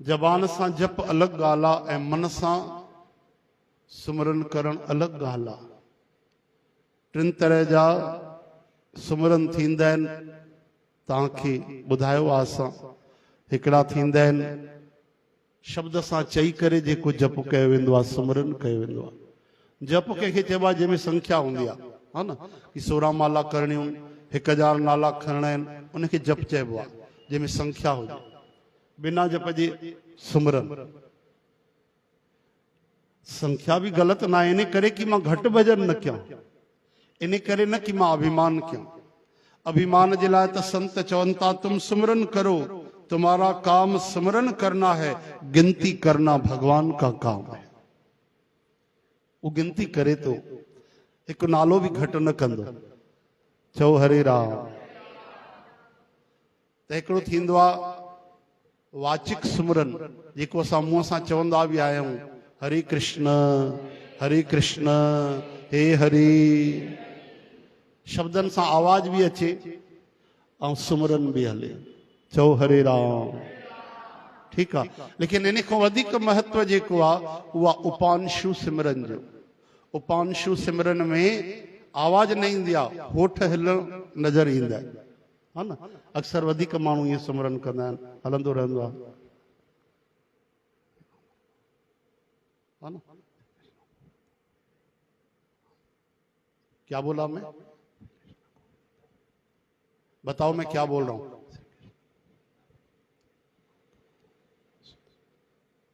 जबान सां जप अलग ॻाल्हि आहे ऐं मन सां सुमरन करण अलग ॻाल्हि आहे। टिन तरह जा सुमरन थींदा आहिनि, तव्हांखे ॿुधायो आहे असां। हिकिड़ा थींदा आहिनि शब्द सां चई करे जेको जप कयो वेंदो आहे, सुमरन कयो वेंदो आहे। जप कंहिंखे चइबो आहे जंहिंमें संख्या हूंदी आहे, हा न, कि 16 माला करणियूं, 1000 नाला खणणा आहिनि, उनखे जप चइबो आहे जंहिंमें संख्या हुजे। बिना जप जे सुमरन संख्या भी गलत ना है। इन करे कि मां घट भजन न कयां, इन करे न कि मां अभिमान कयां। अभिमान जे लाइ त संत चवनि था तुम सुमरन करो, तुम्हारा काम सुमरन करना है, गिनती करना भगवान का काम है। वो गिनती करे तो एक नालो भी घट न कंदो। चओ हरे राम। त हिकिड़ो थींदो आहे वाचिक सुमरन, जेको असां मुंहं सां चवंदा भी आहियूं, हरे कृष्ण हे हरि। शब्दन सां आवाज भी अचे और सुमरन भी हले। चओ हरे राम। ठीक है, लेकिन इन खां वधीक महत्व जेको आहे उहा उपांशु सिमरन जो। उपांशु सिमरन में आवाज न ईंदी आहे, होठ हिलण नजर ईंदा आहिनि, हा न। अक्सर वधीक माण्हू ईअं सुमरन कंदा आहिनि, हलंदो रहंदो आहे, हा न। क्या बोला मैं? बताओ मैं क्या बोल रहा हूं?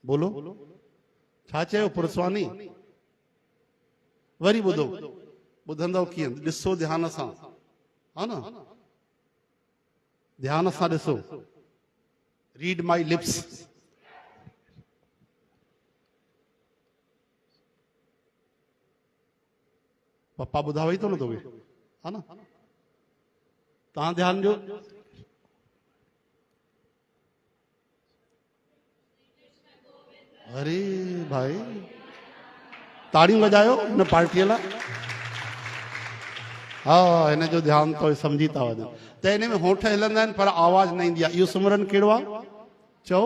बोलो छा चयो पुरस्वानी? वरी ॿुधो, ॿुधंदव कीअं? ॾिसो ध्यान सां, हा न, ध्यान सां ॾिसो। Read my lips. पप्पा ॿुधावे ई थो न तोखे, हा न। तव्हां ध्यान ॾियो। अरे भाई ताड़ियूं वॼायो हिन पार्टीअ लाइ। हाँ, हिन जो ध्यान तो समझी था वञनि। त हिन में होठ हिलंदा आहिनि पर आवाज न ईंदी आहे। इहो सुमरन कहिड़ो आहे? चओ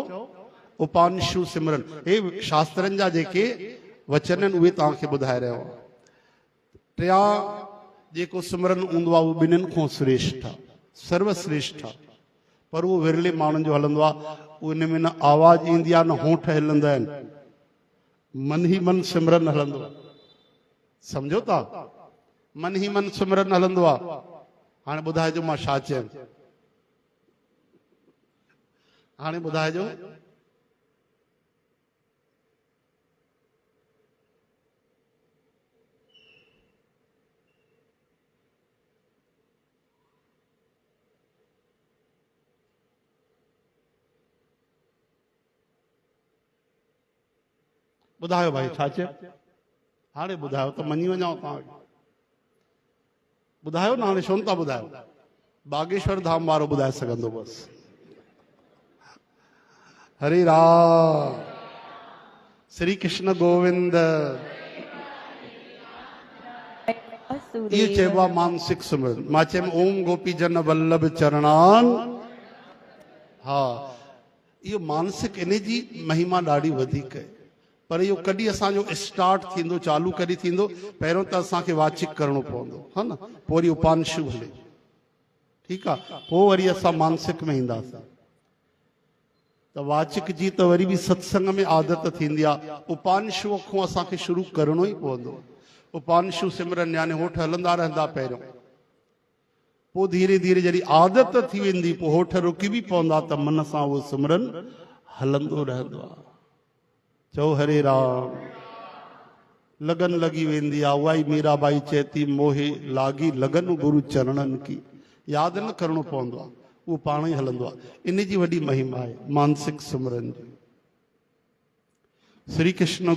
उपांशु सिमरन। हे शास्त्रनि जा जेके वचन आहिनि उहे तव्हांखे ॿुधाए रहियो आहे। टिया जेको सुमरन हूंदो आहे उहो ॿिन्हिनि खां श्रेष्ठ आहे, सर्वश्रेष्ठ आहे। पर उहो विरले माण्हुनि जो हलंदो आहे। उन में न आवाज ईंदी आहे, न होठ हिलंदा आहिनि, मन ही मन सिमरन हलंदो आहे। सम्झो था? मन ही मन सिमरन हलंदो आहे। हाणे ॿुधाइजो मां छा चयां, हाणे ॿुधाइजो। ॿुधायो भाई छा चयो? हाणे ॿुधायो त मञी वञां तव्हांखे। ॿुधायो न, हाणे छो था ॿुधायो? बागेश्वर धाम वारो ॿुधाए सघंदो बस। हरे राम। श्री कृष्ण गोविंद। ये चइबो आहे मानसिक सुमरन। मां चयमि ओम गोपी जन वल्लभ चरणान। हा, इहो मानसिक, इन जी महिमा ॾाढी वधीक आहे। पर इहो कॾहिं असांजो स्टार्ट थींदो, चालू कॾहिं थींदो? पहिरियों त असांखे वाचिक करणो पवंदो, हा न, पोइ वरी उपांशु हले, ठीकु आहे, पोइ वरी असां मानसिक में ईंदासीं। त वाचिक जी त वरी बि सत्संग में आदत थींदी आहे। उपांशु खां असांखे शुरू करणो ई पवंदो। उपांशु सिमरन यानी होठ हलंदा रहंदा पहिरियों, पोइ धीरे धीरे जॾहिं आदत थी वेंदी, पोइ होठ रुकी बि पवंदा, त मन सां उहो सिमरन हलंदो रहंदो आहे। चओ हरे राम। लगन लगी वेंदी आहे। उहा ई मीराबाई चएती, मोहे लागी लगन गुरु चरणन की। यादि न करणो पवंदो आहे, उहो पाण ई हलंदो आहे। इन जी वॾी महिमा आहे मानसिक सिमरन जी। श्री कृष्ण